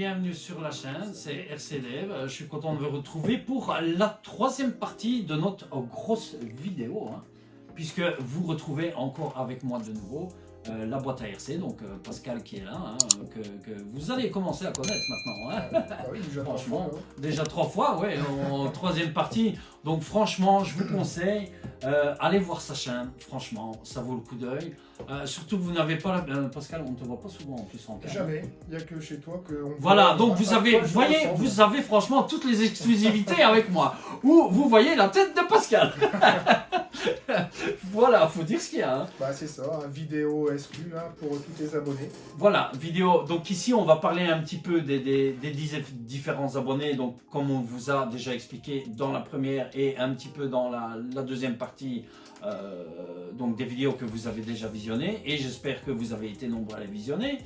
bienvenue sur la chaîne, c'est RCDev. Je suis content de vous retrouver pour la troisième partie de notre grosse vidéo, puisque vous retrouvez encore avec moi de nouveau la boîte à RC, donc Pascal qui est là, que vous allez commencer à connaître maintenant. Ah oui, franchement, déjà 3 fois, ouais, en troisième partie. Donc franchement, je vous conseille, allez voir sa chaîne, franchement, ça vaut le coup d'œil. Surtout que vous n'avez pas, Pascal, on ne te voit pas souvent en plus en cam. Jamais, il n'y a que chez toi qu'on voilà, donc vous avez, vous voyez, vous avez franchement toutes les exclusivités avec moi. Ou vous voyez la tête de Pascal. Voilà, faut dire ce qu'il y a. Bah c'est ça, vidéo exclue pour tous les abonnés. Voilà, vidéo. Donc ici, on va parler un petit peu des différents abonnés. Donc comme on vous a déjà expliqué dans la première et un petit peu dans la deuxième partie, donc des vidéos que vous avez déjà visionnées. Et j'espère que vous avez été nombreux à les visionner.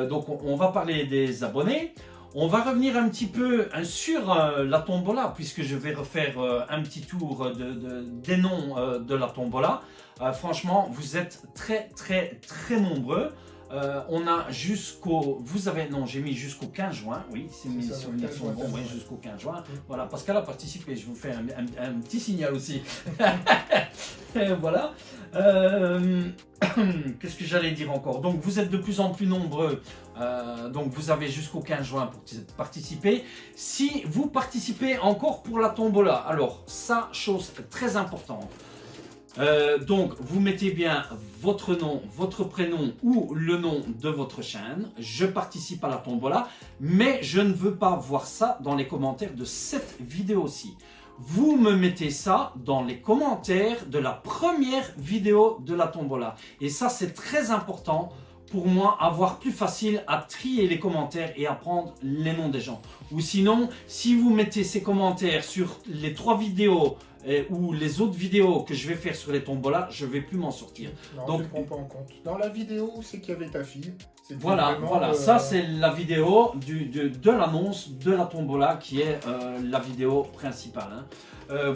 Donc on va parler des abonnés. On va revenir un petit peu sur la tombola, puisque je vais refaire un petit tour des noms de la tombola. Franchement, vous êtes très nombreux. On a jusqu'au... Vous avez... Non, j'ai mis jusqu'au 15 juin. Oui, c'est mis sur une émission. Bon, oui, jusqu'au 15 juin. Voilà, Pascal a participé. Je vous fais un petit signal aussi. Voilà. Qu'est-ce que j'allais dire encore? Donc, vous êtes de plus en plus nombreux. Donc, vous avez jusqu'au 15 juin pour participer. Si vous participez encore pour la tombola, alors, ça, chose très importante. Donc vous mettez bien votre nom, votre prénom ou le nom de votre chaîne. Je participe à la tombola, mais je ne veux pas voir ça dans les commentaires de cette vidéo-ci. Vous me mettez ça dans les commentaires de la première vidéo de la tombola. Et ça, c'est très important pour moi, avoir plus facile à trier les commentaires et à prendre les noms des gens. Ou sinon, si vous mettez ces commentaires sur les 3 vidéos ou les autres vidéos que je vais faire sur les tombolas, je ne vais plus m'en sortir. Non, donc, tu ne prends pas en compte. Dans la vidéo, c'est qu'il y avait ta fille. Voilà, ça c'est la vidéo de l'annonce de la tombola qui est la vidéo principale.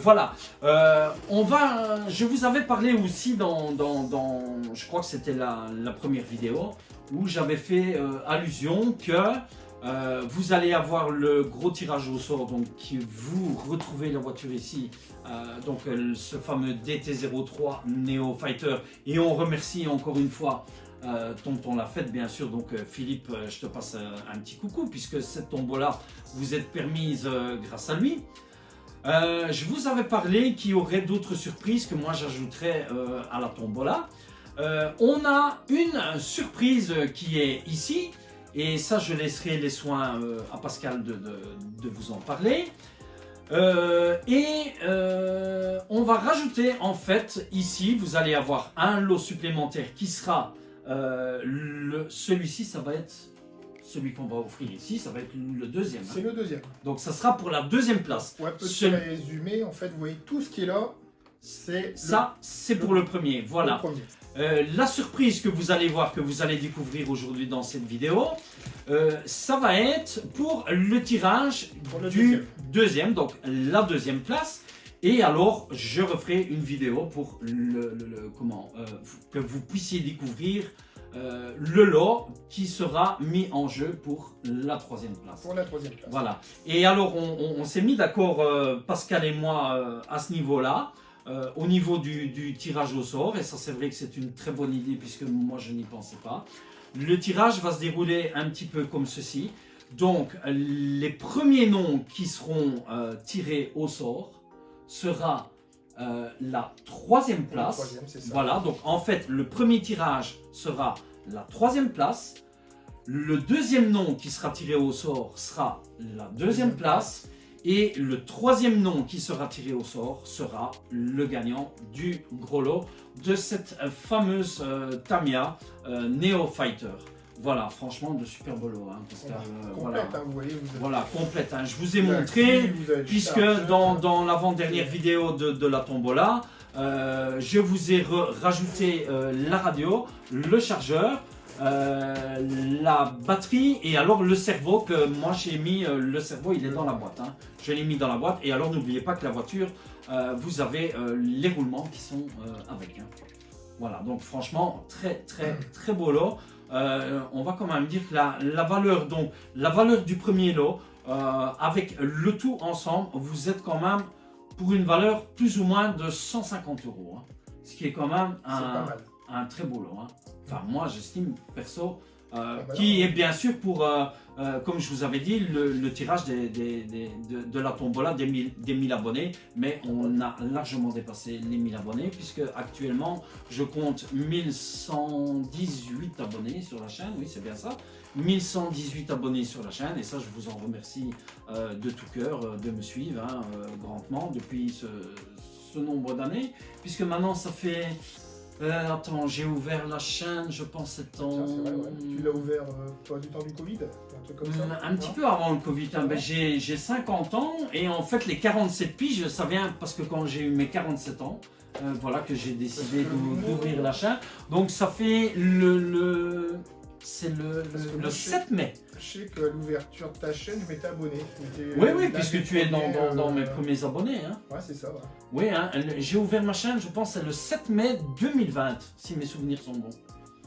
Voilà, je vous avais parlé aussi je crois que c'était la première vidéo, où j'avais fait allusion que vous allez avoir le gros tirage au sort, donc vous retrouvez la voiture ici, donc ce fameux DT03 Neo Fighter, et on remercie encore une fois tonton l'a fait bien sûr, donc Philippe, je te passe un petit coucou, puisque cette tombola vous est permise grâce à lui. Je vous avais parlé qu'il y aurait d'autres surprises que moi j'ajouterais à la tombola. On a une surprise qui est ici, et ça je laisserai les soins à Pascal de vous en parler. On va rajouter en fait ici, vous allez avoir un lot supplémentaire qui sera celui-ci, ça va être celui qu'on va offrir ici, ça va être le deuxième. C'est le deuxième. Donc ça sera pour la deuxième place. Ouais, petit résumé, en fait, vous voyez tout ce qui est là, c'est pour le premier, voilà. La surprise que vous allez voir, que vous allez découvrir aujourd'hui dans cette vidéo, ça va être pour le tirage du deuxième, donc la deuxième place. Et alors, je referai une vidéo pour que vous puissiez découvrir le lot qui sera mis en jeu pour la troisième place. Pour la troisième place. Voilà. Et alors, on s'est mis d'accord, Pascal et moi, à ce niveau-là, au niveau du tirage au sort. Et ça, c'est vrai que c'est une très bonne idée, puisque moi, je n'y pensais pas. Le tirage va se dérouler un petit peu comme ceci. Donc, les premiers noms qui seront tirés au sort sera la troisième place. Voilà, donc en fait, le premier tirage sera la troisième place. Le deuxième nom qui sera tiré au sort sera la deuxième place. Et le troisième nom qui sera tiré au sort sera le gagnant du gros lot de cette fameuse Tamiya Neo Fighter. Voilà, franchement, de super beau lot. Complète, vous voyez. Voilà, complète. Je vous ai montré, puisque dans l'avant-dernière vidéo de la tombola, je vous ai rajouté la radio, le chargeur, la batterie et alors le cerveau, que moi j'ai mis, le cerveau il est dans la boîte. Je l'ai mis dans la boîte, et alors n'oubliez pas que la voiture, vous avez les roulements qui sont avec. Voilà, donc franchement, très beau lot. on va quand même dire que la valeur, donc, la valeur du premier lot, avec le tout ensemble, vous êtes quand même pour une valeur plus ou moins de 150 €. Hein, ce qui est quand même un très beau lot. Hein. Enfin, moi, j'estime, perso, qui est bien sûr pour, comme je vous avais dit, le tirage de la tombola des 1000 abonnés. Mais on a largement dépassé les 1000 abonnés, puisque actuellement, je compte 1118 abonnés sur la chaîne. Oui, c'est bien ça. 1118 abonnés sur la chaîne. Et ça, je vous en remercie de tout cœur de me suivre hein, grandement depuis ce nombre d'années. Puisque maintenant, ça fait... attends, j'ai ouvert la chaîne, je pense c'est en... Tiens, c'est vrai, ouais. Tu l'as ouvert toi, du temps du Covid, un truc comme ça? Un petit peu avant le Covid. Hein. Ben, j'ai 50 ans et en fait les 47 piges, ça vient parce que quand j'ai eu mes 47 ans, voilà que j'ai décidé d'ouvrir la chaîne. Donc ça fait c'est le 7 mai. Je sais qu'à l'ouverture de ta chaîne, je m'étais abonné. Oui, puisque tu es dans mes premiers abonnés. Hein. Ouais, c'est ça. Ouais. Oui, hein, j'ai ouvert ma chaîne, je pense, c'est le 7 mai 2020, si mes souvenirs sont bons.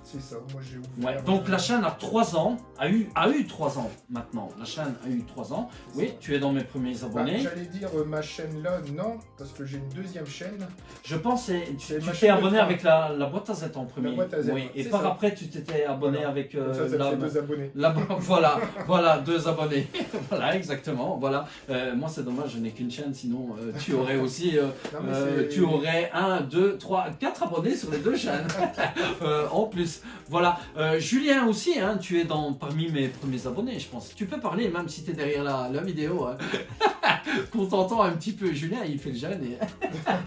C'est ça, moi j'ai ouvert. Ouais, donc la chaîne a 3 ans, a eu 3 ans maintenant. La chaîne a eu 3 ans. Oui, tu es dans mes premiers abonnés. J'allais dire ma chaîne là, non, parce que j'ai une deuxième chaîne. Je pense que tu t'es abonné avec la boîte à Z en premier. La boîte à Z, oui, et par après tu t'étais abonné avec ça fait 2 abonnés. voilà, 2 abonnés. Voilà, exactement. Voilà. Moi c'est dommage, je n'ai qu'une chaîne, sinon tu aurais aussi tu aurais 1, 2, 3, 4 abonnés sur les 2 chaînes. En plus. Voilà, Julien aussi, hein, tu es parmi mes premiers abonnés, je pense. Tu peux parler, même si tu es derrière la vidéo, hein. Qu'on t'entend un petit peu. Julien, il fait le jeune. Et...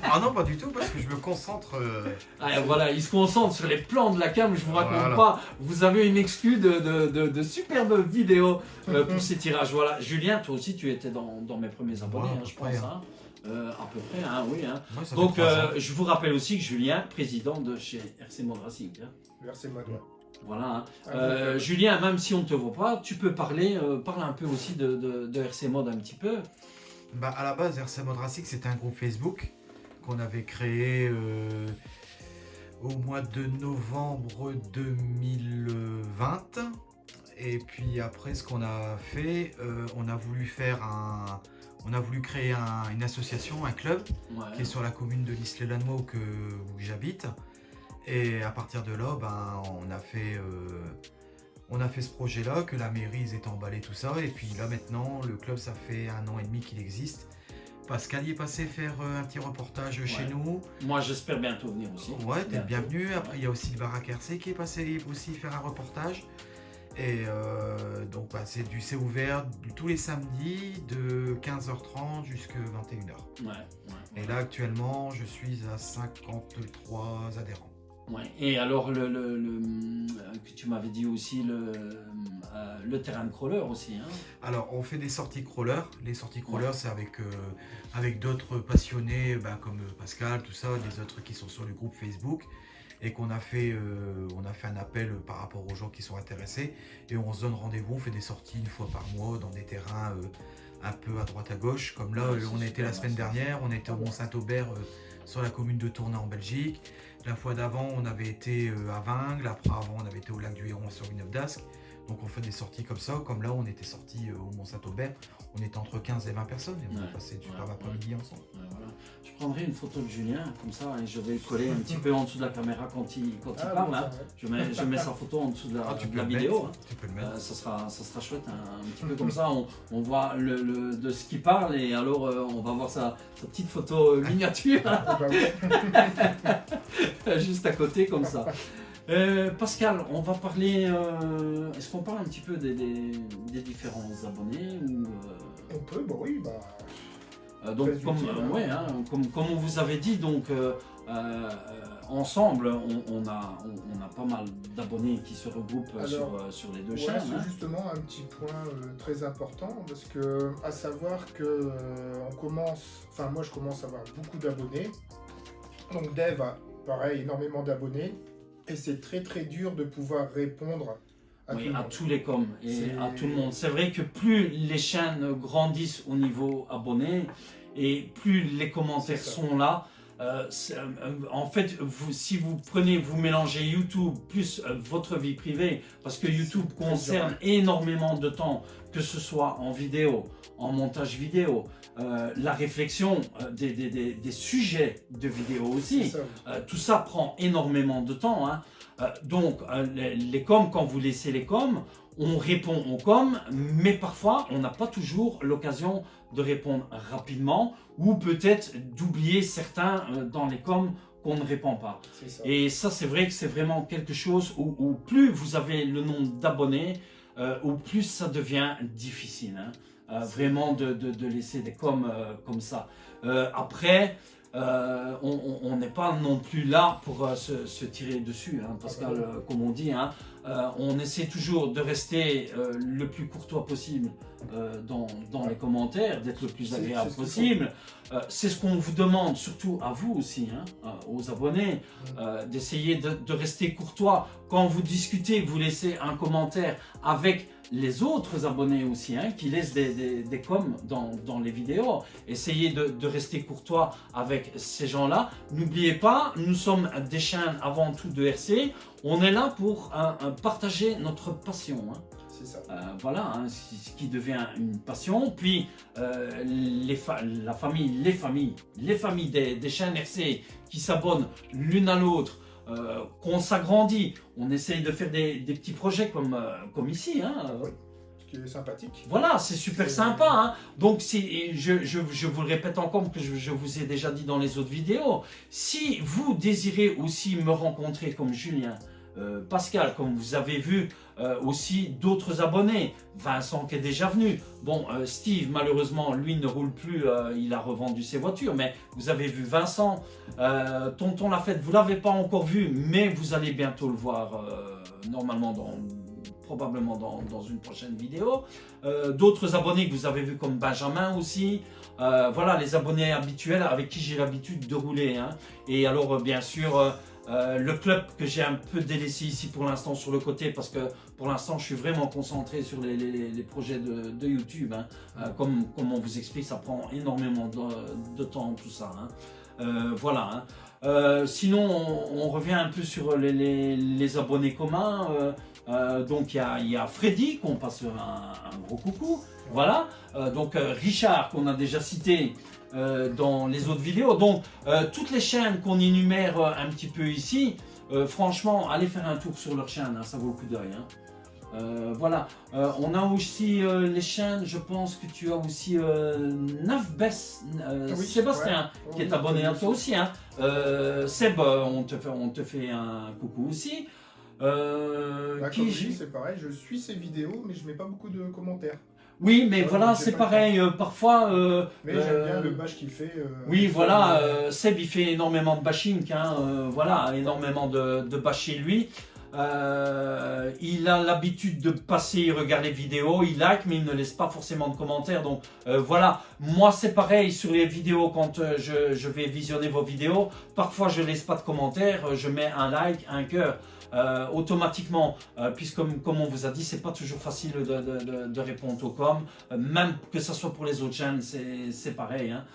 ah non, pas du tout, parce que je me concentre. Ah, voilà, il se concentre sur les plans de la cam, je vous raconte pas. Vous avez une exclue de superbes vidéos pour ces tirages. Voilà, Julien, toi aussi, tu étais dans mes premiers abonnés, hein, je pense. Hein. À peu près, hein, oui. Hein. Ouais, donc, je vous rappelle aussi que Julien, président de chez RC Mod Racing. Hein. RC Mod, ouais. Voilà. Hein. Julien, même si on ne te voit pas, tu peux parler un peu aussi de RC Mod un petit peu. Bah, à la base, RC Mod Racing, c'était un groupe Facebook qu'on avait créé au mois de novembre 2020. Et puis après, ce qu'on a fait, on a voulu créer une association, un club, qui est sur la commune de l'Isle-Lannoy où j'habite. Et à partir de là, ben, on a fait ce projet-là, que la mairie ils étaient emballés, tout ça. Et puis là maintenant, le club, ça fait 1 an et demi qu'il existe. Pascal y est passé faire un petit reportage chez nous. Moi, j'espère bientôt venir aussi. Ouais, t'es le bienvenu. Après, il y a aussi le Baraque RC qui est passé aussi faire un reportage. Et donc bah, c'est ouvert tous les samedis de 15h30 jusqu'à 21h. Et là actuellement je suis à 53 adhérents. Ouais. Et alors que tu m'avais dit aussi le terrain de crawler aussi. Hein. Alors on fait des sorties crawler. Les sorties crawler c'est avec d'autres passionnés comme Pascal, tout ça, des autres qui sont sur le groupe Facebook. Et qu'on a fait un appel par rapport aux gens qui sont intéressés et on se donne rendez-vous, on fait des sorties 1 fois par mois dans des terrains un peu à droite à gauche, comme là on était la semaine dernière, on était au Mont-Saint-Aubert sur la commune de Tournai en Belgique. La fois d'avant on avait été à Vingles, après avant on avait été au lac du Héron sur Villeneuve d'Ascq. Donc on fait des sorties comme ça, comme là on était sortis au Mont-Saint-Aubert, on était entre 15 et 20 personnes et on a passé du superbe après-midi ensemble. Voilà. Je prendrai une photo de Julien comme ça et je vais le coller un petit peu en dessous de la caméra quand il parle. Bon, hein. Je mets sa photo en dessous de la vidéo. Hein. Tu peux le mettre. Ça sera chouette, hein. Un petit peu comme ça on voit de ce qu'il parle et alors on va voir sa petite photo miniature juste à côté comme ça. Pascal, on va parler. Est-ce qu'on parle un petit peu des différents abonnés ou, On peut, bah oui, donc comme on vous avait dit, donc ensemble, on a pas mal d'abonnés qui se regroupent sur les 2 chaînes. C'est justement un petit point très important parce que à savoir que moi je commence à avoir beaucoup d'abonnés. Donc Dave a pareil énormément d'abonnés. Et c'est très très dur de pouvoir répondre à tous les coms et à tout le monde. C'est vrai que plus les chaînes grandissent au niveau abonnés et plus les commentaires sont là, En fait, si vous mélangez YouTube plus votre vie privée, parce que YouTube concerne énormément de temps, que ce soit en vidéo, en montage vidéo, la réflexion des sujets de vidéo aussi, tout ça prend énormément de temps. Hein. Donc, les coms, quand vous laissez les coms, on répond aux coms, mais parfois, on n'a pas toujours l'occasion de répondre rapidement ou peut-être d'oublier certains dans les coms qu'on ne répond pas. Et ça, c'est vrai que c'est vraiment quelque chose où plus vous avez le nombre d'abonnés, au plus ça devient difficile. Hein. Vraiment de laisser des coms comme ça. Après, on n'est pas non plus là pour se tirer dessus, hein, Pascal, comme on dit. Hein, on essaie toujours de rester le plus courtois possible dans les commentaires, d'être le plus agréable possible. C'est ce qu'on vous demande, surtout à vous aussi, hein, aux abonnés, d'essayer de rester courtois. Quand vous discutez, vous laissez un commentaire avec les autres abonnés aussi, hein, qui laissent des coms dans les vidéos. Essayez de rester courtois avec ces gens-là. N'oubliez pas, nous sommes des chaînes avant tout de RC. On est là pour partager notre passion. Hein. C'est ça. Voilà, hein, ce qui devient une passion. Puis, les familles des chaînes RC qui s'abonnent l'une à l'autre, qu'on s'agrandit, on essaye de faire des petits projets comme ici. Hein. Oui, ce qui est sympathique. Voilà, c'est super sympa. Hein. Donc, je vous le répète encore, que je vous ai déjà dit dans les autres vidéos, si vous désirez aussi me rencontrer comme Julien, Pascal, comme vous avez vu aussi d'autres abonnés, Vincent qui est déjà venu, bon Steve malheureusement lui ne roule plus, il a revendu ses voitures, mais vous avez vu Vincent, Tonton Lafette, vous ne l'avez pas encore vu, mais vous allez bientôt le voir normalement probablement dans une prochaine vidéo. D'autres abonnés que vous avez vus comme Benjamin aussi, voilà les abonnés habituels avec qui j'ai l'habitude de rouler. Hein. Et alors bien sûr le club que j'ai un peu délaissé ici pour l'instant sur le côté, parce que pour l'instant je suis vraiment concentré sur les projets de YouTube. Hein. Comme on vous explique, ça prend énormément de temps tout ça. Hein. Voilà. Hein. Sinon on revient un peu sur les abonnés communs. Donc il y a Freddy qu'on passe un gros coucou. Voilà. Donc Richard qu'on a déjà cité dans les autres vidéos. Donc toutes les chaînes qu'on énumère un petit peu ici, franchement allez faire un tour sur leur chaîne, hein, ça vaut le coup d'œil. Hein. Voilà, on a aussi les chaînes, je pense que tu as aussi Nafbes, oui, Sébastien, ouais. Qui est abonné à toi aussi. Hein. Seb, on te fait un coucou aussi. Oui, c'est pareil, je suis ses vidéos, mais je mets pas beaucoup de commentaires. Oui, mais voilà, c'est pareil, parfois... mais j'aime bien le bash qu'il fait. Oui, voilà, Seb, il fait énormément de bashing, hein, voilà, énormément de bash chez lui. Il a l'habitude de passer, regarder les vidéos, il like, mais il ne laisse pas forcément de commentaires. Donc voilà, moi c'est pareil sur les vidéos, quand je vais visionner vos vidéos, parfois je laisse pas de commentaires, je mets un like, un cœur. Automatiquement, puisque comme on vous a dit, c'est pas toujours facile de répondre aux coms, même que ce soit pour les autres chaînes, c'est pareil. Hein.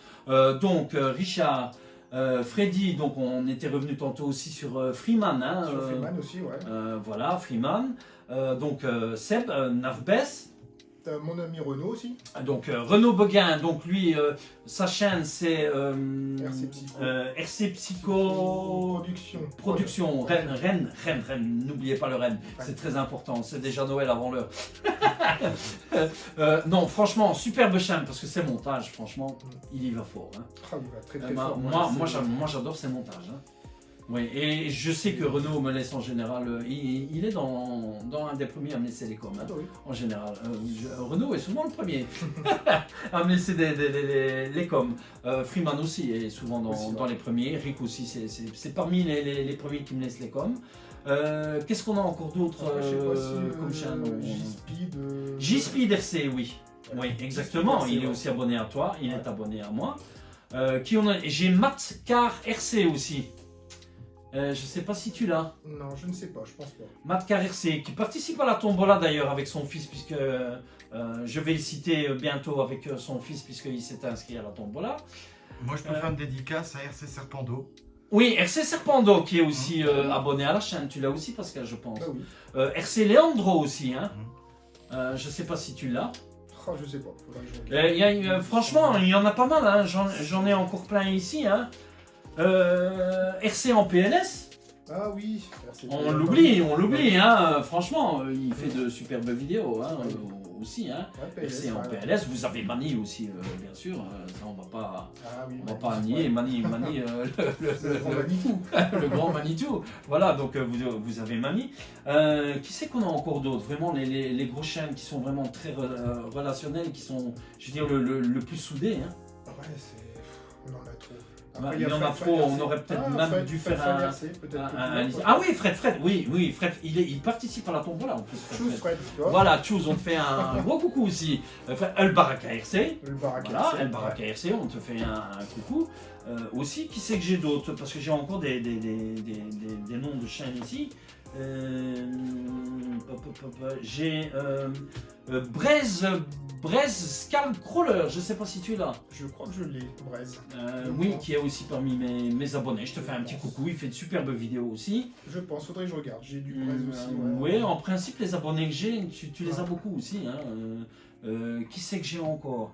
Donc Richard, Freddy, donc on était revenu tantôt aussi sur Freeman. Hein, sur Freeman aussi, ouais. Voilà, Freeman. Donc Seb, Nafbes. Mon ami Renaud aussi. Donc Renaud Beguin, donc lui, sa chaîne c'est RC Psycho Production. Rennes, n'oubliez pas le Rennes, c'est très important, c'est déjà Noël avant l'heure. Non, franchement, superbe chaîne, parce que c'est montage, franchement, il y va fort. Hein. Ah, il va très fort. Moi j'adore ses montages. Hein. Oui, et je sais que Renaud me laisse en général, il est dans un des premiers à me laisser les coms, hein, oui. En général. Renaud est souvent le premier à me laisser les coms. Freeman aussi est souvent dans les premiers, Rick aussi, c'est parmi les premiers qui me laissent les coms. Qu'est-ce qu'on a encore d'autre comme chaîne? J-Speed RC, oui. Oui, exactement, il est aussi abonné à toi, il est abonné à moi. J'ai Matt Car RC aussi. Je ne sais pas si tu l'as. Non, je ne sais pas, je pense pas. Matt Carrercé, qui participe à la tombola d'ailleurs avec son fils, puisque je vais le citer bientôt avec son fils, puisqu'il s'est inscrit à la tombola. Moi, je peux faire une dédicace à RC Serpando. Oui, RC Serpando qui est aussi abonné à la chaîne. Tu l'as aussi, Pascal, je pense. Bah oui. RC Leandro aussi. Hein. Je sais pas si tu l'as. Oh, je sais pas, faudrait que je regarde. Franchement, il y en a pas mal. Hein. J'en ai encore plein ici. Hein. RC en PLS. Ah oui. On l'oublie. Hein. Franchement, il fait de superbes vidéos hein, aussi. Hein. Ouais, RC en PLS. Vous avez Mani aussi, bien sûr. Ça, on va pas. Ah oui, On va pas nier, Mani, le grand Manitou. le grand Manitou. Voilà, donc vous avez Mani. Qui c'est qu'on a encore d'autres? Vraiment les grosses chaînes qui sont vraiment très relationnelles, qui sont, je veux dire, le plus soudées. Hein. Ouais, on en a trop. Bah, Après, il y en a trop, on aurait peut-être même dû faire un. Ah oui, Fred, oui, Fred, il participe à la tombola en plus. Choose Fred, tu vois. Voilà, Choose, on te fait un gros coucou aussi. El Baraka RC. Voilà, El Baraka RC, on te fait un coucou. Aussi, qui c'est que j'ai d'autres? Parce que j'ai encore des noms de chaînes ici. J'ai Braise Skullcrawler, je sais pas si tu es là. Je crois que je l'ai, Braise. Oui, qui est aussi parmi mes abonnés. Je te fais un petit coucou, il fait de superbes vidéos aussi. Je pense, faudrait que je regarde. J'ai du Braise aussi. Oui, en principe, les abonnés que j'ai, tu les as beaucoup aussi. Hein. Qui c'est que j'ai encore?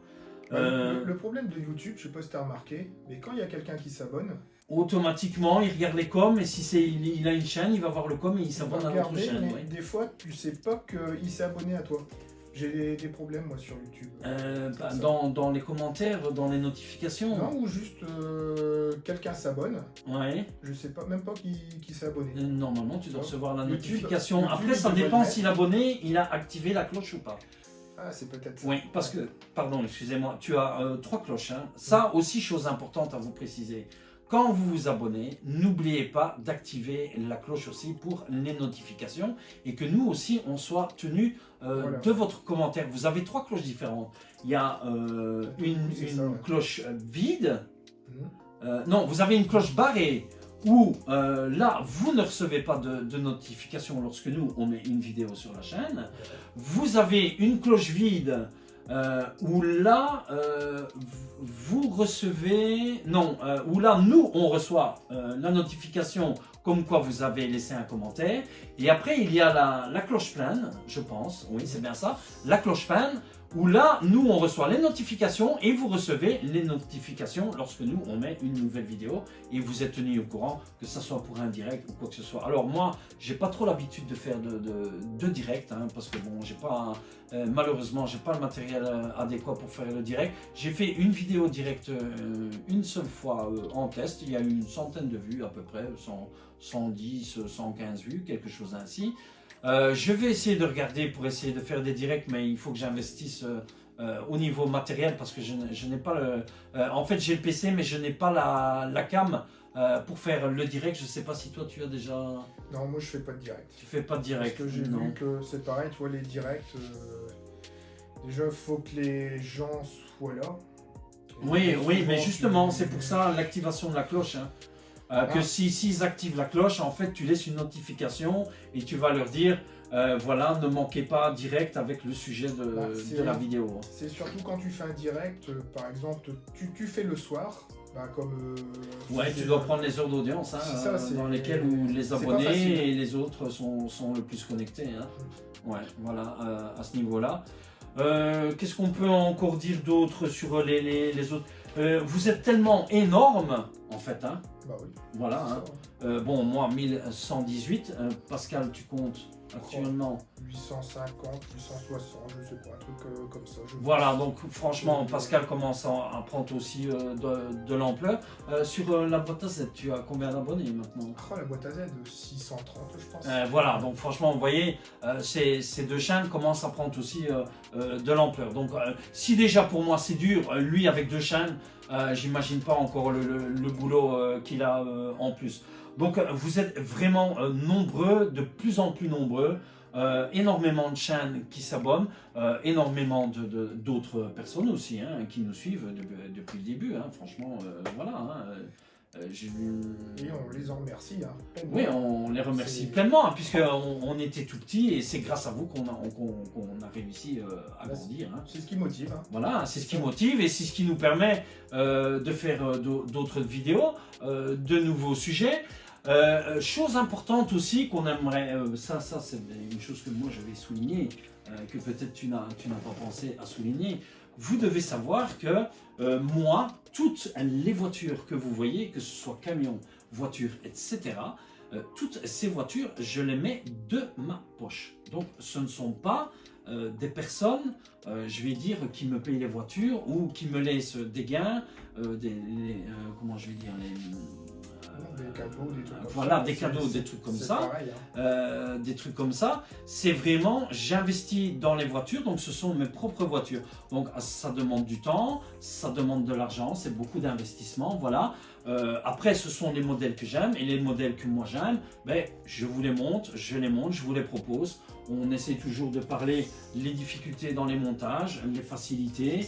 Le problème de YouTube, je sais pas si tu as remarqué, mais quand il y a quelqu'un qui s'abonne, automatiquement, il regarde les coms et si il a une chaîne, il va voir le com et il s'abonne à l'autre chaîne. Mais ouais. des fois, tu sais pas qu'il s'est abonné à toi. J'ai des problèmes moi sur YouTube. Dans les commentaires, dans les notifications. Non, ou juste quelqu'un s'abonne. Ouais. Je sais pas, même pas qui s'est abonné. Normalement, tu dois recevoir la YouTube, notification. YouTube, Après, ça il devrait dépend le si mettre. l'abonné il a activé la cloche ou pas. Ah, c'est peut-être ça. Oui, parce que, pardon, excusez-moi, tu as 3 cloches. Hein. Ça aussi, chose importante à vous préciser. Quand vous vous abonnez, n'oubliez pas d'activer la cloche aussi pour les notifications et que nous aussi, on soit tenu Voilà. de votre commentaire. Vous avez 3 cloches différentes. Il y a une cloche vide. Non, vous avez une cloche barrée où là, vous ne recevez pas de notification lorsque nous, on met une vidéo sur la chaîne. Vous avez une cloche vide où là, vous recevez... Non, où là, nous, on reçoit la notification comme quoi vous avez laissé un commentaire. Et après, il y a la cloche pleine, je pense. Oui, c'est bien ça. La cloche pleine, où là, nous, on reçoit les notifications et vous recevez les notifications lorsque nous, on met une nouvelle vidéo et vous êtes tenu au courant, que ce soit pour un direct ou quoi que ce soit. Alors moi, j'ai pas trop l'habitude de faire de direct, hein, parce que bon, j'ai pas, malheureusement, j'ai pas le matériel adéquat pour faire le direct. J'ai fait une vidéo direct une seule fois en test, il y a eu une centaine de vues à peu près, 110, 115 vues, quelque chose ainsi. Je vais essayer de regarder pour essayer de faire des directs, mais il faut que j'investisse au niveau matériel parce que je n'ai pas le... en fait, j'ai le PC, mais je n'ai pas la cam pour faire le direct. Je ne sais pas si toi, tu as déjà... Non, moi, je fais pas de direct. Tu fais pas de direct? Parce que j'ai vu que c'est pareil, tu vois, les directs... déjà, il faut que les gens soient là. Oui, mais justement, c'est pour ça l'activation de la cloche. Hein. Que s'ils activent la cloche, en fait, tu laisses une notification et tu vas leur dire, voilà, ne manquez pas direct avec le sujet de la vidéo. C'est surtout quand tu fais un direct, par exemple, tu fais le soir, comme... ouais, tu dois prendre les heures d'audience, hein, dans lesquelles où les abonnés et les autres sont le plus connectés. Hein. Ouais, voilà, à ce niveau-là. Qu'est-ce qu'on peut encore dire d'autre sur les autres? Vous êtes tellement énorme, en fait, hein. Bah oui. Voilà. Hein. Bon, moi, 1118. Pascal, tu comptes actuellement 850, 860, je sais pas, un truc comme ça. Voilà, donc franchement, Pascal commence à prendre aussi de l'ampleur. Sur la boîte à Z, tu as combien d'abonnés maintenant? La boîte à Z, 630, je pense. Voilà, donc franchement, vous voyez, ces deux chaînes commencent à prendre aussi de l'ampleur. Donc, si déjà pour moi c'est dur, lui avec 2 chaînes, j'imagine pas encore le boulot qu'il a en plus. Donc vous êtes vraiment nombreux, de plus en plus nombreux, énormément de chaînes qui s'abonnent, énormément d'autres personnes aussi hein, qui nous suivent depuis le début, hein, franchement, voilà. Hein, Et on les en remercie. Hein. Oui, on les remercie pleinement, hein, puisqu'on était tout petits et c'est grâce à vous qu'on a réussi à grandir. Hein. C'est ce qui motive. Hein. Voilà, c'est ce qui motive et c'est ce qui nous permet de faire d'autres vidéos, de nouveaux sujets. Chose importante aussi qu'on aimerait, ça c'est une chose que moi j'avais souligné, que peut-être tu n'as pas pensé à souligner. Vous devez savoir que moi, toutes les voitures que vous voyez, que ce soit camions, voitures, etc., toutes ces voitures, je les mets de ma poche. Donc ce ne sont pas des personnes, je vais dire, qui me payent les voitures ou qui me laissent des gains, comment je vais dire, des cadeaux, des trucs comme voilà, ça. des cadeaux, des trucs comme ça. Pareil, hein. Des trucs comme ça. C'est vraiment, j'investis dans les voitures, donc ce sont mes propres voitures. Donc ça demande du temps, ça demande de l'argent, c'est beaucoup d'investissement, voilà. Après, ce sont les modèles que j'aime et les modèles que moi j'aime, ben, je vous les montre, je vous les propose. On essaie toujours de parler les difficultés dans les montages, les facilités.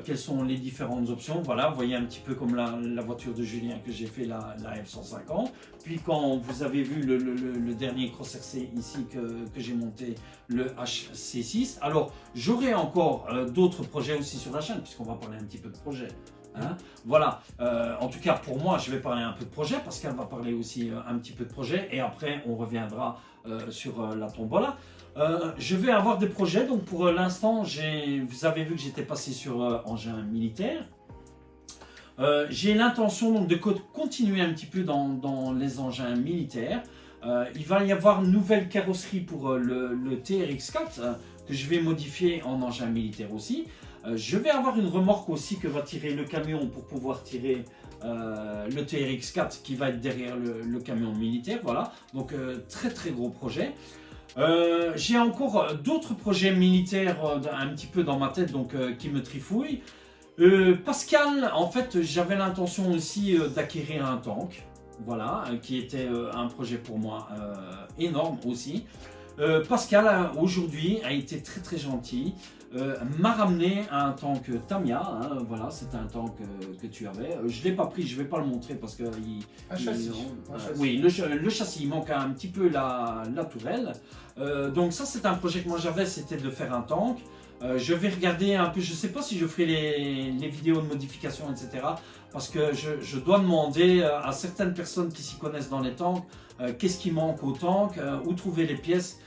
Quelles sont les différentes options. Voilà, vous voyez un petit peu comme la voiture de Julien que j'ai fait, la F150. Puis quand vous avez vu le dernier Cross RC ici que j'ai monté, le HC6. Alors, j'aurai encore d'autres projets aussi sur la chaîne, puisqu'on va parler un petit peu de projets. Hein. Voilà, en tout cas pour moi, je vais parler un peu de projet, parce qu'elle va parler aussi un petit peu de projet. Et après, on reviendra sur la tombola. Je vais avoir des projets, donc pour l'instant, vous avez vu que j'étais passé sur engin militaire. J'ai l'intention donc de continuer un petit peu dans les engins militaires. Il va y avoir une nouvelle carrosserie pour le TRX4 que je vais modifier en engin militaire aussi. Je vais avoir une remorque aussi que va tirer le camion pour pouvoir tirer le TRX4 qui va être derrière le camion militaire. Voilà, donc très très gros projet. J'ai encore d'autres projets militaires un petit peu dans ma tête, donc qui me trifouillent. Pascal, en fait, j'avais l'intention aussi d'acquérir un tank, voilà, qui était un projet pour moi énorme aussi. Pascal, aujourd'hui, a été très très gentil, m'a ramené un tank Tamiya, hein, voilà, c'était un tank que tu avais. Je ne l'ai pas pris, je ne vais pas le montrer parce que... Un châssis. Oui, le châssis, il manque un petit peu la tourelle. Donc ça, c'est un projet que moi j'avais, c'était de faire un tank. Je vais regarder un peu, je ne sais pas si je ferai les vidéos de modification, etc. Parce que je dois demander à certaines personnes qui s'y connaissent dans les tanks, qu'est-ce qui manque au tank, où trouver les pièces,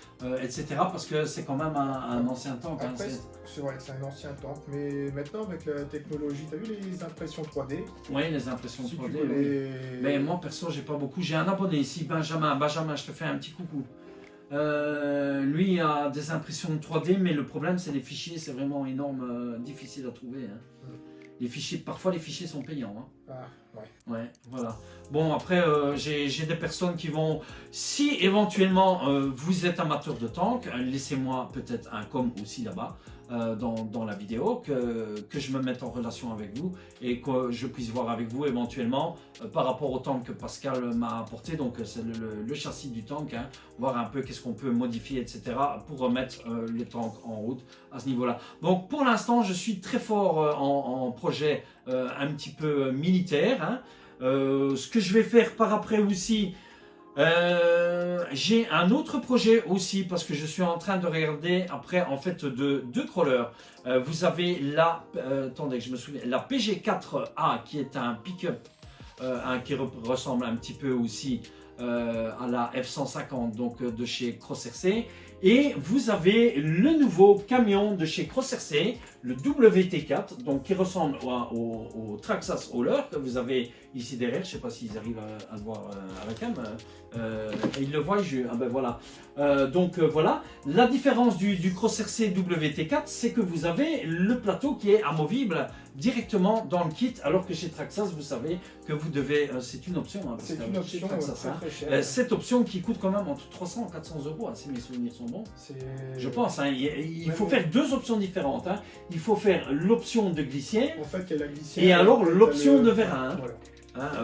etc. Parce que c'est quand même un ancien tank. Après, hein, c'est vrai que c'est un ancien tank, mais maintenant avec la technologie, tu as vu les impressions 3D? Oui, les impressions Si 3D. tu peux Oui. les... Mais moi perso, j'ai pas beaucoup. J'ai un abonné ici, Benjamin. Benjamin, je te fais un petit coucou. Lui a des impressions 3D, mais le problème c'est les fichiers, c'est vraiment énorme, difficile à trouver. Hein. Les fichiers, parfois les fichiers sont payants. Hein. Ah, ouais. Ouais, voilà. Bon, après, j'ai des personnes qui vont... Si éventuellement vous êtes amateur de tank, laissez-moi peut-être un com aussi là-bas, dans la vidéo, que je me mette en relation avec vous et que je puisse voir avec vous éventuellement par rapport au tank que Pascal m'a apporté. Donc, c'est le châssis du tank, hein, voir un peu qu'est-ce qu'on peut modifier, etc. pour remettre le tank en route à ce niveau-là. Donc, pour l'instant, je suis très fort en projet un petit peu militaire. Hein. Ce que je vais faire par après aussi, j'ai un autre projet aussi parce que je suis en train de regarder après en fait deux crawlers. Vous avez attendez que je me souviens, la PG4A qui est un pick-up qui ressemble un petit peu aussi à la F150 donc de chez Cross RC. Et vous avez le nouveau camion de chez Cross RC, le WT4, donc qui ressemble au Traxxas Hauler que vous avez ici derrière. Je ne sais pas s'ils arrivent à le voir à la cam. Ils le voient, ben voilà. Voilà. La différence du Cross RC WT4, c'est que vous avez le plateau qui est amovible directement dans le kit, alors que chez Traxxas, vous savez que vous devez... c'est une option. Hein, c'est une option Traxxas, très chère. cette option qui coûte quand même entre 300 et 400 euros, hein, si mes souvenirs sont bons. Je pense, hein, il faut faire deux options différentes. Hein. Il faut faire l'option de glissière, en fait, il y a la glissière et alors l'option de vérin. Hein. Voilà. Hein,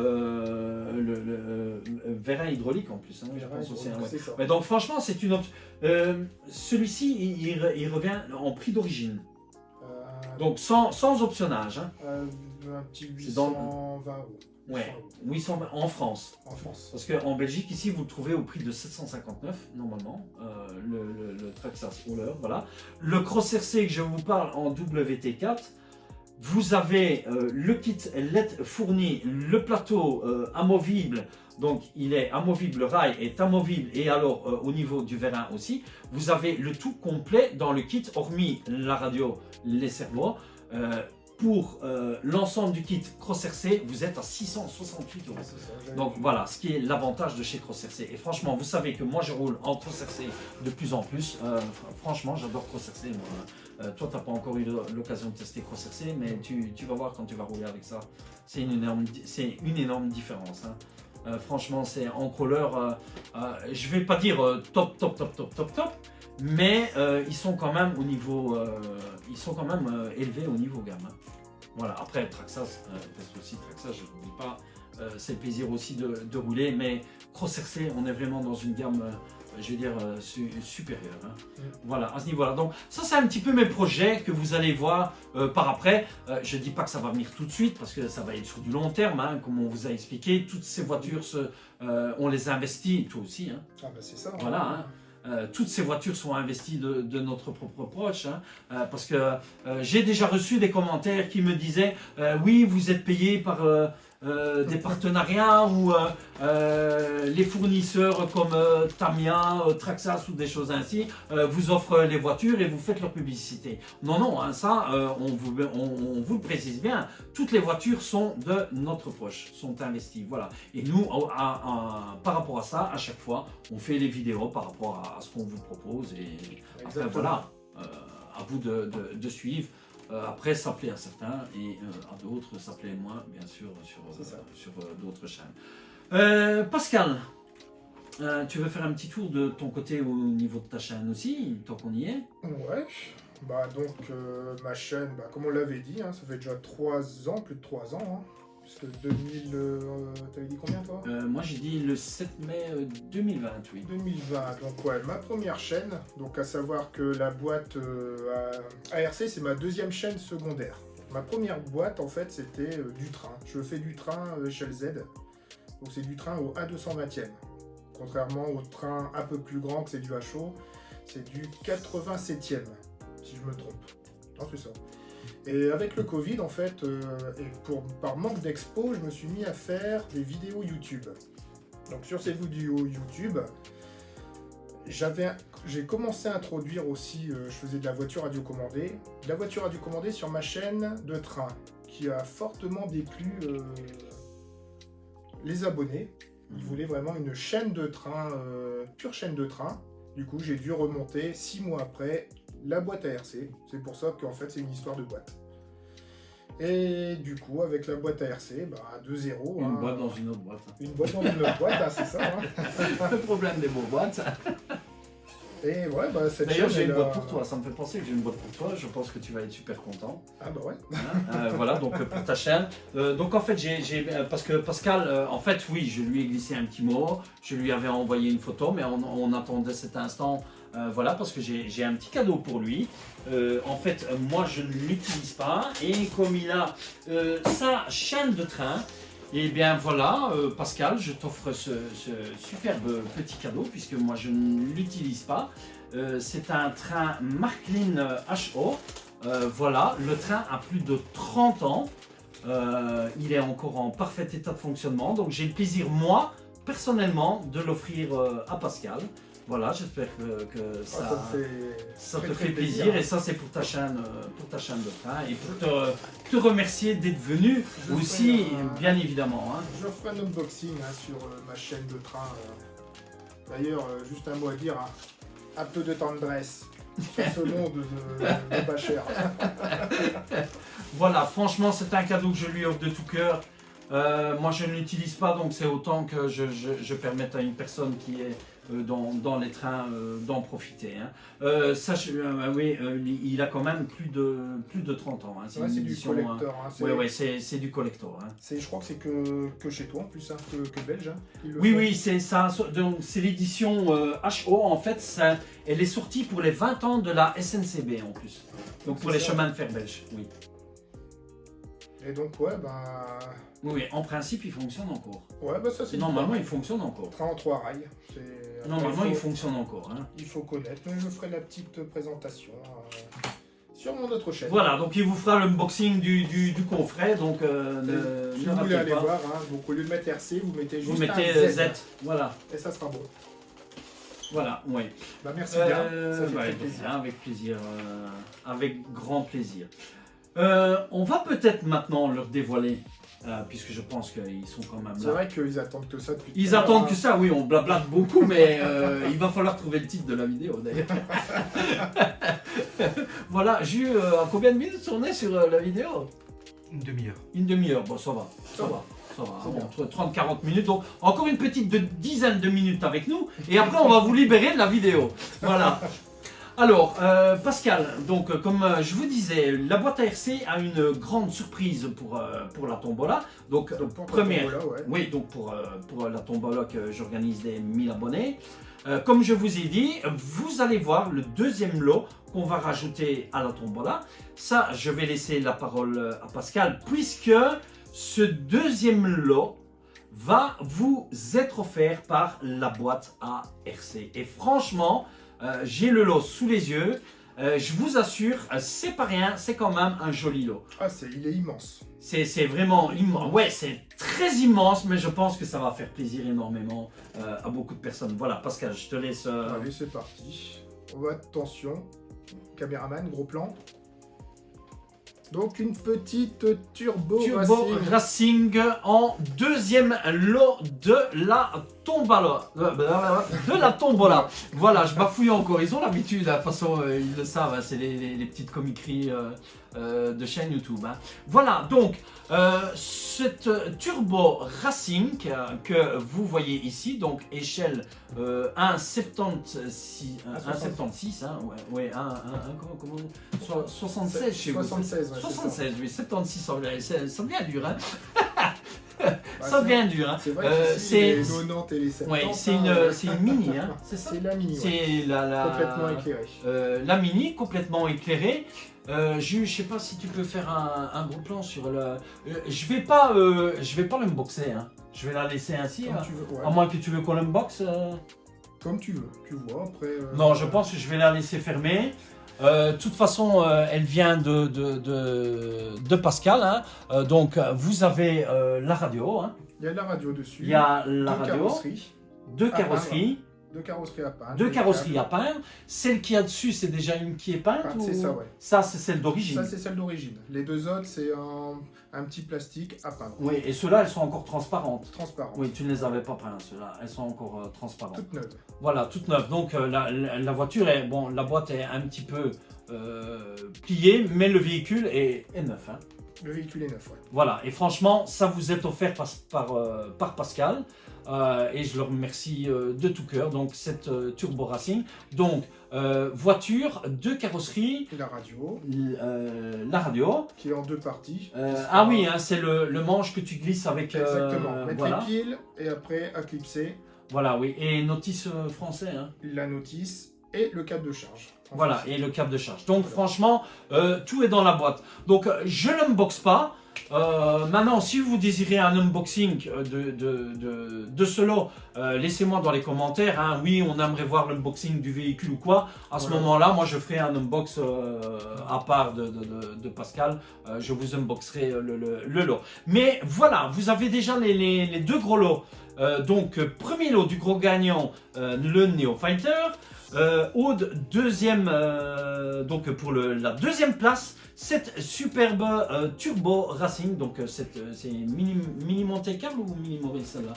le vérin hydraulique en plus. Hein, je pense aussi, hein, c'est ça. Mais donc franchement, c'est une option. Celui-ci, il revient en prix d'origine. Donc sans optionnage. Hein. Un petit C'est dans- 820 euros. Ouais, 800 en France. En France. Parce qu'en Belgique, ici, vous le trouvez au prix de 759, normalement, le Traxxas Roller, voilà. Le Cross RC que je vous parle en WT4, vous avez le kit LED fourni, le plateau amovible, donc il est amovible, le rail est amovible, et alors au niveau du vérin aussi, vous avez le tout complet dans le kit, hormis la radio, les servos. Pour l'ensemble du kit Cross RC, vous êtes à 668 euros. C'est ça, j'avais Donc vu. voilà, ce qui est l'avantage de chez Cross RC. Et franchement, vous savez que moi je roule en Cross RC de plus en plus. Franchement, j'adore Cross RC. Moi. Toi, tu n'as pas encore eu l'occasion de tester Cross RC, mais tu vas voir quand tu vas rouler avec ça. C'est une énorme différence. Hein. Franchement, c'est en crawler, je vais pas dire top, mais ils sont quand même au niveau, élevés au niveau gamme. Hein. Voilà, après Traxxas, parce que aussi Traxxas, je ne vous dis pas, c'est le plaisir aussi de rouler, mais Cross RC, on est vraiment dans une gamme, je vais dire, supérieure. Hein. Voilà, à ce niveau-là. Donc ça, c'est un petit peu mes projets que vous allez voir par après. Je ne dis pas que ça va venir tout de suite, parce que ça va être sur du long terme, hein, comme on vous a expliqué. Toutes ces voitures, on les investit, toi aussi. Hein. Ah bah c'est ça. Voilà, hein. Toutes ces voitures sont investies de notre propre poche, hein, parce que j'ai déjà reçu des commentaires qui me disaient oui, vous êtes payé par des partenariats ou les fournisseurs comme Tamiya, Traxxas ou des choses ainsi vous offrent les voitures et vous faites leur publicité. Non, non, hein, ça on vous le précise bien, toutes les voitures sont de notre poche, sont investies, voilà. Et nous, par rapport à ça, à chaque fois, on fait les vidéos par rapport à ce qu'on vous propose et après Exactement. voilà, à vous de suivre. Après, ça plaît à certains et à d'autres, ça plaît moins, bien sûr, sur d'autres chaînes. Pascal, tu veux faire un petit tour de ton côté au niveau de ta chaîne aussi, tant qu'on y est? Ouais. Bah donc ma chaîne, bah, comme on l'avait dit, hein, ça fait déjà 3 ans, plus de 3 ans. Hein, puisque 2000, t'avais dit combien toi? Moi, j'ai dit le 7 mai 2020, oui. 2020, donc ouais, ma première chaîne, donc à savoir que la boîte ARC, c'est ma deuxième chaîne secondaire. Ma première boîte, en fait, c'était du train. Je fais du train échelle Z, donc c'est du train au A220e. Contrairement au train un peu plus grand que c'est du HO, c'est du 87e, si je me trompe. Non, c'est ça. Et avec le Covid, en fait, par manque d'expo, je me suis mis à faire des vidéos YouTube. Donc sur ces vidéos YouTube, j'ai commencé à introduire aussi, je faisais de la voiture radiocommandée. De la voiture radiocommandée sur ma chaîne de train, qui a fortement déplu les abonnés. Ils voulaient vraiment une chaîne de train, pure chaîne de train. Du coup, j'ai dû remonter 6 mois après la boîte ARC. C'est pour ça qu'en fait, c'est une histoire de boîte. Et du coup, avec la boîte ARC, bah, 2-0. Une boîte dans une autre boîte. Une boîte dans une autre boîte, hein, c'est ça. Hein. Le problème des beaux boîtes. Et ouais, bah, cette D'ailleurs, chaîne, j'ai une elle boîte a- pour toi. Ça me fait penser que j'ai une boîte pour toi. Je pense que tu vas être super content. Ah bah ouais. Hein. Voilà, donc pour ta chaîne. Donc en fait, parce que Pascal, en fait, oui, je lui ai glissé un petit mot. Je lui avais envoyé une photo, mais on attendait cet instant. Voilà, parce que j'ai un petit cadeau pour lui. En fait, moi, je ne l'utilise pas. Et comme il a sa chaîne de train, et bien voilà, Pascal, je t'offre ce superbe petit cadeau, puisque moi, je ne l'utilise pas. C'est un train Marklin HO. Voilà, le train a plus de 30 ans. Il est encore en parfait état de fonctionnement. Donc, j'ai le plaisir, moi, personnellement, de l'offrir à Pascal. Voilà, j'espère que ça te fait plaisir. Et ça, c'est pour ta chaîne de train. Et pour te remercier d'être venu Je aussi, ferai bien évidemment. Hein. Je ferai un unboxing hein, sur ma chaîne de train. D'ailleurs, juste un mot à dire, hein, un peu de tendresse sur ce monde de pas cher. Voilà, franchement, c'est un cadeau que je lui offre de tout cœur. Moi, je ne l'utilise pas, donc c'est autant que je permette à une personne qui est dans les trains d'en profiter. Hein. Oui, il a quand même plus de 30 ans. Hein. Ouais, c'est du collector. Hein, Oui, c'est du collector. Hein. je crois que c'est que chez toi en plus, hein, que belge. Hein, qu'ils le Oui, font. oui, c'est ça. Donc, c'est l'édition HO. En fait, elle est sortie pour les 20 ans de la SNCB en plus. Donc, pour les ça. chemins de fer belges. Oui. Et donc, ouais, Oui, en principe, il fonctionne encore. ouais, ça c'est Normalement, il fonctionne encore. train en 3 rails. Après, Normalement, il fonctionne encore. Hein. il faut connaître, mais je ferai la petite présentation sur mon autre chaîne. Voilà, donc il vous fera l'unboxing du coffret, donc Si ne vous voulez ratez aller pas. voir, hein, donc au lieu de mettre RC, vous mettez juste Vous mettez un Z. Voilà, Et ça sera bon. voilà, oui. Merci bien, ça fait Ouais, très donc, plaisir. avec plaisir, avec grand plaisir. On va peut-être maintenant leur dévoiler, puisque je pense qu'ils sont quand même C'est là. vrai qu'ils attendent que ça depuis tout Ils à l'heure, attendent hein. que ça, oui, on blablate beaucoup, mais il va falloir trouver le titre de la vidéo d'ailleurs. Voilà, Jules, à combien de minutes on est sur la vidéo? Une demi-heure. Une demi-heure, bon ça va, ça va. Ça va, C'est bon, 30-40 minutes, donc encore une petite dizaine de minutes avec nous, et après on va vous libérer de la vidéo. Voilà. Alors, Pascal, donc comme je vous disais, la boîte à RC a une grande surprise pour la tombola. Donc, Donc, pour première, Tombola, ouais. oui, donc pour la tombola que j'organise des 1000 abonnés. Comme je vous ai dit, vous allez voir le deuxième lot qu'on va rajouter à la tombola. Ça, je vais laisser la parole à Pascal, puisque ce deuxième lot va vous être offert par la boîte à RC. Et franchement, j'ai le lot sous les yeux. Je vous assure, c'est pas rien, c'est quand même un joli lot. Ah, il est immense. C'est vraiment immense. Ouais, c'est très immense, mais je pense que ça va faire plaisir énormément à beaucoup de personnes. Voilà, Pascal, je te laisse. Allez, c'est parti. On va, attention, caméraman, gros plan. Donc une petite Turbo Racing en deuxième lot de la tombola. De la tombola. Voilà, je bafouille encore. Ils ont l'habitude, de toute façon, ils le savent. Hein, c'est les petites comiqueries de chaîne YouTube. Hein. Voilà, donc cette Turbo Racing que vous voyez ici, donc échelle 1,76, 1,76, hein, ouais, comment 76 chez vous. 76, ouais, 76, oui, 76, ça devient dur, hein. Bah, Ça devient dur, hein. C'est vrai que c'est- les 90 et les 70, Ouais, c'est une mini, hein, c'est ça. c'est la mini, ouais. C'est Complètement éclairée. la mini complètement éclairée. Je sais pas si tu peux faire un gros plan sur le. Je vais pas l'unboxer, hein. Je vais la laisser ainsi. Comme Hein. tu veux, ouais. À moins que tu veux qu'on l'unbox. Comme tu veux, tu vois, après... Non, je pense que je vais la laisser fermer. De toute façon, elle vient de Pascal. Hein. Donc, vous avez la radio. Hein. Il y a de la radio dessus. Il y a la deux radio, carrosseries. deux Ah, carrosseries, Deux carrosseries à peindre. deux carrosseries à peindre. Celle qui a dessus, c'est déjà une qui est peinte ou... C'est ça, ouais. Ça, c'est celle d'origine. Ça, c'est celle d'origine. Les deux autres, c'est un petit plastique à peindre. Oui, et ceux-là, elles sont encore transparentes. Transparent. Oui, tu ne les avais pas peintes, ceux-là. Elles sont encore transparentes. Toute neuve. Voilà, toute neuve. Donc, la voiture, est, bon, la boîte est un petit peu pliée, mais le véhicule est neuf. Hein. Le véhicule est neuf, ouais. Voilà, et franchement, ça vous est offert par Pascal. Et je le remercie de tout cœur. Donc, cette Turbo Racing. Donc, voiture, deux carrosseries, Et la radio, la radio. qui est en deux parties. Ah oui, hein, c'est le manche que tu glisses avec. Exactement. Mettre voilà. les piles et après à clipser Voilà, oui. Et notice français. Hein. la notice et le câble de charge. En Voilà, français. et le câble de charge. Donc, Voilà. franchement, tout est dans la boîte. Donc, je ne l'unbox pas. Maintenant, si vous désirez un unboxing de ce lot, laissez-moi dans les commentaires. Hein. Oui, on aimerait voir l'unboxing du véhicule ou quoi. À ce Voilà. moment-là, moi, je ferai un unbox à part de Pascal. Je vous unboxerai le lot. Mais voilà, vous avez déjà les deux gros lots. Donc, premier lot du gros gagnant, le Neo Fighter. Aude, deuxième, donc pour la deuxième place, cette superbe Turbo Racing. Donc c'est mini Monte Carlo ou mini Maurice celle-là?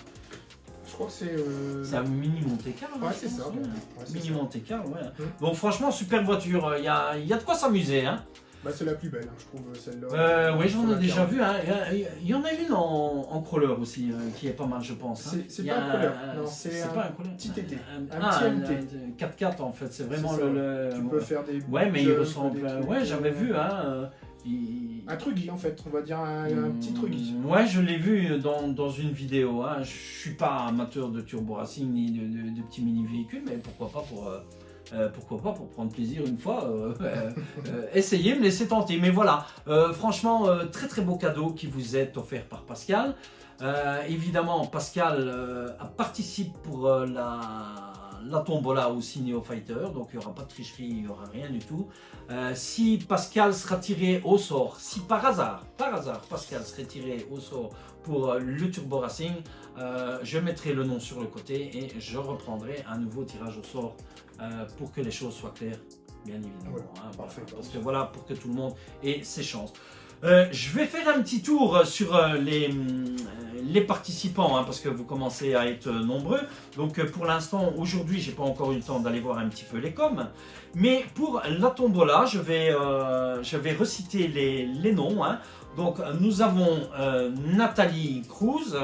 Je crois que c'est... C'est un mini Monte Carlo. Ouais, je c'est pense, ça. ouais. Ouais, c'est Mini ça. Monte Carlo, ouais. Mm. Donc franchement, superbe voiture. Il y a de quoi s'amuser. Hein. Bah, c'est la plus belle, hein, je trouve, celle-là. Oui, j'en Sur ai la déjà carte. vu. Hein. Il y en a une en crawler aussi qui est pas mal, je pense. Hein. C'est Il y pas a un crawler, non, c'est un pas un crawler. petit TT. Un Un petit MT. 4x4 en fait, c'est vraiment C'est ça, le. Tu peux faire des... Ouais, mais il jumps, ressemble. des trucs, Ouais, j'avais vu. Hein, Un truggy, en fait, on va dire un petit truggy. Ouais, je l'ai vu dans une vidéo. Hein. Je suis pas amateur de turbo racing ni de petits mini véhicules, mais pourquoi pas Pourquoi pas, pour prendre plaisir une fois, essayez, me laissez tenter. Mais voilà, franchement, très très beau cadeau qui vous est offert par Pascal. Évidemment, Pascal participe pour la tombola aussi Neo Fighter, donc il n'y aura pas de tricherie, il n'y aura rien du tout. Si Pascal sera tiré au sort, si par hasard Pascal serait tiré au sort pour le Turbo Racing, je mettrai le nom sur le côté et je reprendrai un nouveau tirage au sort pour que les choses soient claires, bien évidemment. Ouais, parfait, parce que voilà, pour que tout le monde ait ses chances. Je vais faire un petit tour sur les participants, parce que vous commencez à être nombreux. Donc pour l'instant, aujourd'hui, j'ai pas encore eu le temps d'aller voir un petit peu les coms. Mais pour la tombola, je vais reciter les noms. Donc nous avons Nathalie Cruz,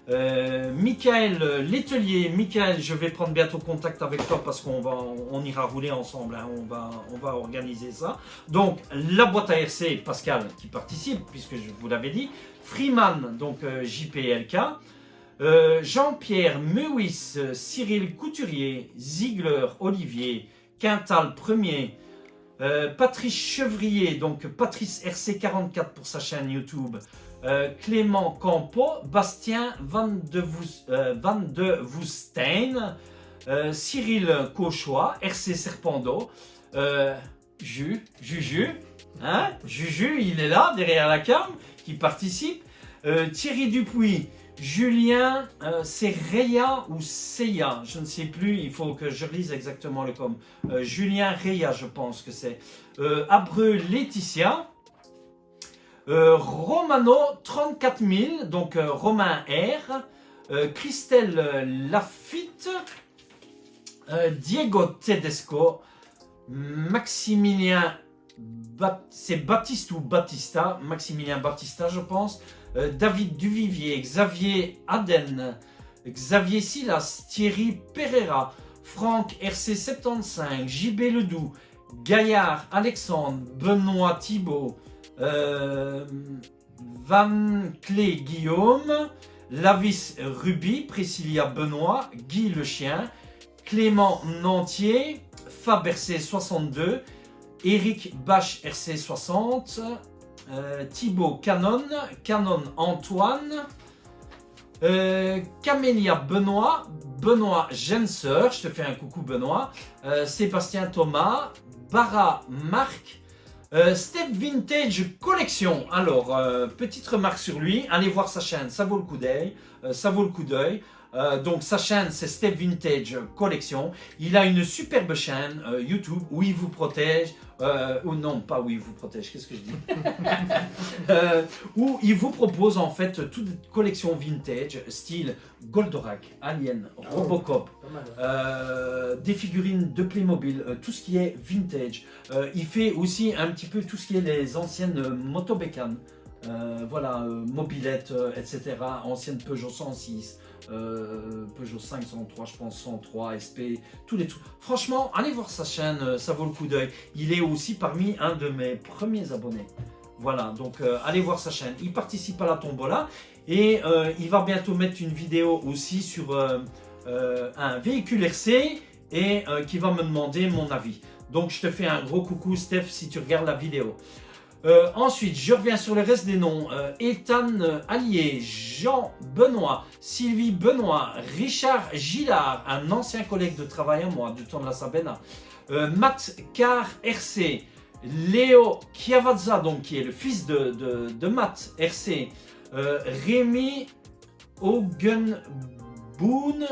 Michael Letelier. Michael, je vais prendre bientôt contact avec toi parce qu'on ira rouler ensemble, on va organiser ça. Donc la boîte à RC, Pascal qui participe puisque je vous l'avais dit. Freeman, donc JPLK. Jean-Pierre Mewis, Cyril Couturier, Ziegler, Olivier, Quintal Premier, Patrice Chevrier, donc Patrice RC44 pour sa chaîne YouTube. Clément Campo, Bastien Van de Woestein, Cyril Cauchois, RC Serpendo, Juju, il est là derrière la cam, qui participe, Thierry Dupuis, Julien, c'est Reya ou Seiya, je ne sais plus, il faut que je relise exactement le com. Julien Reya, je pense que c'est. Abreu Laetitia. Romano 34 000, donc Romain R, Christelle Lafitte, Diego Tedesco, Maximilien, c'est Baptiste ou Batista, Maximilien Batista je pense, David Duvivier, Xavier Aden, Xavier Silas, Thierry Pereira, Franck RC75, JB Ledoux, Gaillard Alexandre, Benoît Thibault, Van Clé Guillaume, Lavis Ruby, Priscilla Benoît, Guy Le Chien, Clément Nantier, Fab RC 62, Eric Bache RC 60, Thibaut Canon, Canon Antoine, Camélia Benoît, Benoît Genser, je te fais un coucou Benoît, Sébastien Thomas, Bara Marc, Step Vintage Collection. Alors, petite remarque sur lui, allez voir sa chaîne, ça vaut le coup d'œil. Donc sa chaîne c'est Step Vintage Collection. Il a une superbe chaîne YouTube où il vous protège, ou non pas où il vous protège, qu'est-ce que je dis où il vous propose en fait toute collection vintage, style Goldorak, Alien, Robocop, des figurines de Playmobil, tout ce qui est vintage. Il fait aussi un petit peu tout ce qui est les anciennes motobécanes. Voilà, mobilette, etc. Ancienne Peugeot 106, Peugeot 503, je pense 103, SP, tous les trucs. Franchement, allez voir sa chaîne, ça vaut le coup d'œil. Il est aussi parmi un de mes premiers abonnés. Voilà, donc allez voir sa chaîne. Il participe à la tombola et il va bientôt mettre une vidéo aussi sur un véhicule RC et qui va me demander mon avis. Donc je te fais un gros coucou Steph si tu regardes la vidéo. Ensuite, je reviens sur le reste des noms. Ethan Allier, Jean Benoît, Sylvie Benoît, Richard Gillard, un ancien collègue de travail à moi du temps de la Sabena, Matt Car RC, Léo Chiavazza, donc qui est le fils de Matt RC, Rémi Hogenboon,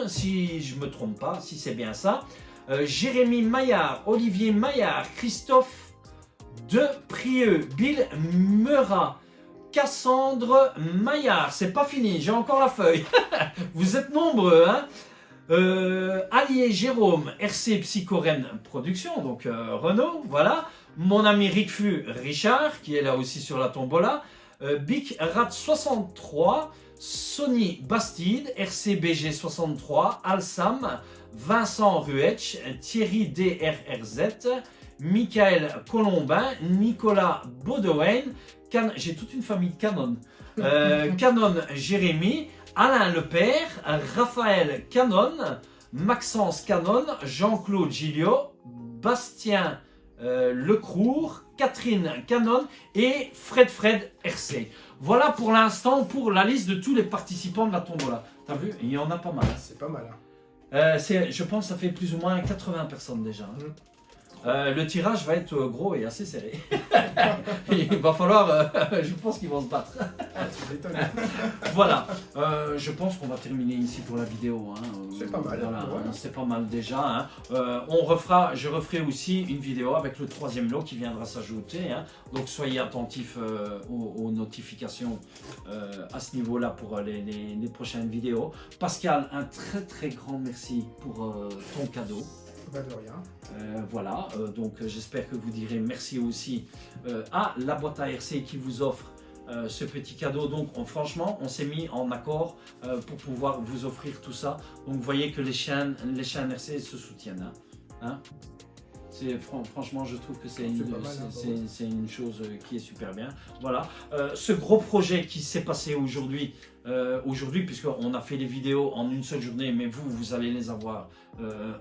si je ne me trompe pas, si c'est bien ça, Jérémy Maillard, Olivier Maillard, Christophe De Prieux, Bill Meurat, Cassandre Maillard, c'est pas fini, j'ai encore la feuille. Vous êtes nombreux, hein. Allier Jérôme, RC Psychoren Production, donc Renault, voilà. Mon ami Ricfu Richard, qui est là aussi sur la tombola. Bic Rat 63, Sony Bastide, RCBG 63, Alsam, Vincent Ruetsch, Thierry DRRZ, Michael Colombin, Nicolas Baudouin, j'ai toute une famille de Canon, Canon Jérémy, Alain Lepère, Raphaël Canon, Maxence Canon, Jean-Claude Gilliot, Bastien Lecrour, Catherine Canon et Fred RC. Voilà pour l'instant pour la liste de tous les participants de la tombola. T'as vu? Il y en a pas mal. C'est pas mal. Je pense que ça fait plus ou moins 80 personnes déjà. Le tirage va être gros et assez serré. Il va falloir, je pense qu'ils vont se battre. Tu m'étonnes. Voilà, je pense qu'on va terminer ici pour la vidéo. C'est pas mal. Voilà, Ouais. c'est pas mal déjà. Je referai aussi une vidéo avec le 3e lot qui viendra s'ajouter. Donc soyez attentifs aux notifications à ce niveau-là pour les prochaines vidéos. Pascal, un très grand merci pour ton cadeau. Bah de rien. Voilà, donc j'espère que vous direz merci aussi à la boîte à RC qui vous offre ce petit cadeau. Donc franchement, on s'est mis en accord pour pouvoir vous offrir tout ça. Donc vous voyez que les chaînes RC se soutiennent. Franchement, je trouve que c'est une chose qui est super bien. Voilà, ce gros projet qui s'est passé aujourd'hui, puisqu'on a fait les vidéos en une seule journée, mais vous allez les avoir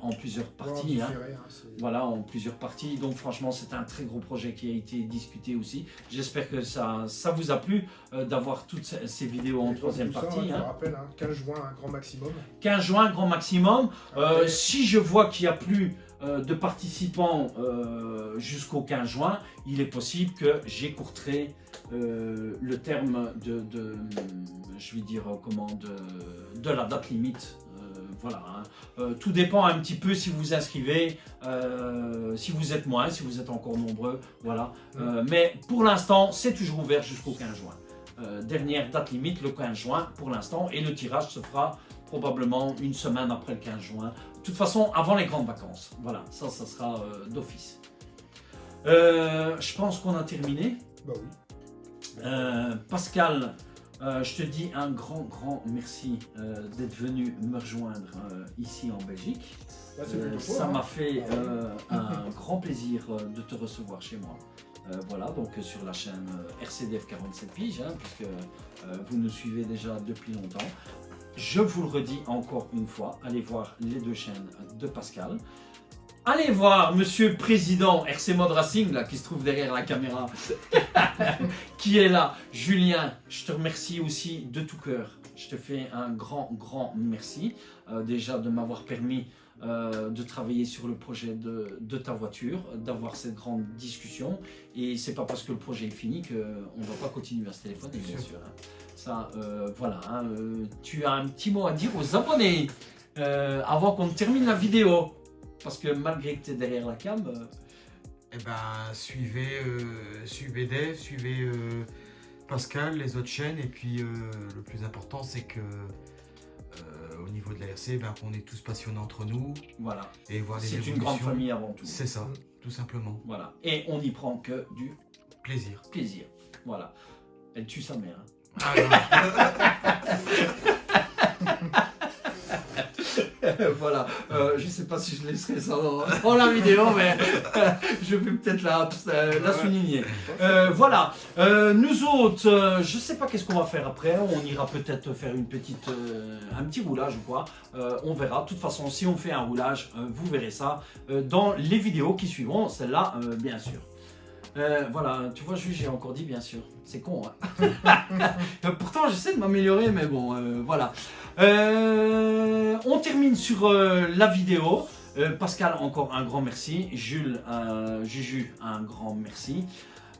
en plusieurs parties. Voilà, en plusieurs parties. Donc franchement, c'est un très gros projet qui a été discuté aussi. J'espère que ça vous a plu d'avoir toutes ces vidéos en 3e partie. Je rappelle, 15 juin, un grand maximum. 15 juin, grand maximum. Si je vois qu'il n'y a plus de participants jusqu'au 15 juin, il est possible que j'écourterai le terme je vais dire de la date limite. Voilà, tout dépend un petit peu si vous vous inscrivez, si vous êtes moins, si vous êtes encore nombreux, voilà. Mais pour l'instant, c'est toujours ouvert jusqu'au 15 juin. Dernière date limite, le 15 juin pour l'instant, et le tirage se fera probablement une semaine après le 15 juin. De toute façon, avant les grandes vacances. Voilà, ça sera d'office. Je pense qu'on a terminé. Bah oui. Pascal, je te dis un grand merci d'être venu me rejoindre ici en Belgique. Bah, ça m'a fait un grand plaisir de te recevoir chez moi. Voilà, donc sur la chaîne RCDF 47 piges, puisque vous nous suivez déjà depuis longtemps. Je vous le redis encore une fois, allez voir les 2 chaînes de Pascal. Allez voir Monsieur Président RC Mode Racing, là, qui se trouve derrière la caméra, qui est là. Julien, je te remercie aussi de tout cœur. Je te fais un grand merci déjà de m'avoir permis de travailler sur le projet de ta voiture, d'avoir cette grande discussion. Et c'est pas parce que le projet est fini qu'on ne va pas continuer à se téléphoner, bien sûr. Ça, voilà. Tu as un petit mot à dire aux abonnés avant qu'on termine la vidéo. Parce que malgré que tu es derrière la cam... Eh ben, suivez Dave, suivez Pascal, les autres chaînes. Et puis, le plus important, c'est que au niveau de la RC, qu'on est tous passionnés entre nous. Voilà. Et voir les évolutions. C'est une grande famille avant tout. C'est ça, tout simplement. Voilà. Et on n'y prend que du plaisir. Voilà. Elle tue sa mère. Voilà, je sais pas si je laisserai ça dans la vidéo, mais je vais peut-être la souligner. Voilà, nous autres, je sais pas qu'est-ce qu'on va faire après. On ira peut-être faire un petit roulage ou quoi. On verra. De toute façon, si on fait un roulage, vous verrez ça dans les vidéos qui suivront. Celle-là, bien sûr. Voilà, tu vois, j'ai encore dit bien sûr. C'est con, pourtant, j'essaie de m'améliorer, mais bon, voilà. On termine sur la vidéo. Pascal, encore un grand merci. Jules, Juju, un grand merci.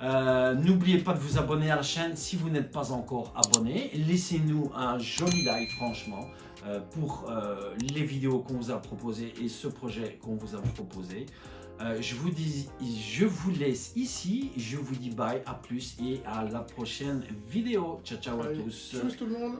N'oubliez pas de vous abonner à la chaîne si vous n'êtes pas encore abonné. Laissez-nous un joli like, franchement, pour les vidéos qu'on vous a proposées et ce projet qu'on vous a proposé. Je vous laisse ici, je vous dis bye, à plus et à la prochaine vidéo. Ciao à tous. Tchuss tout le monde.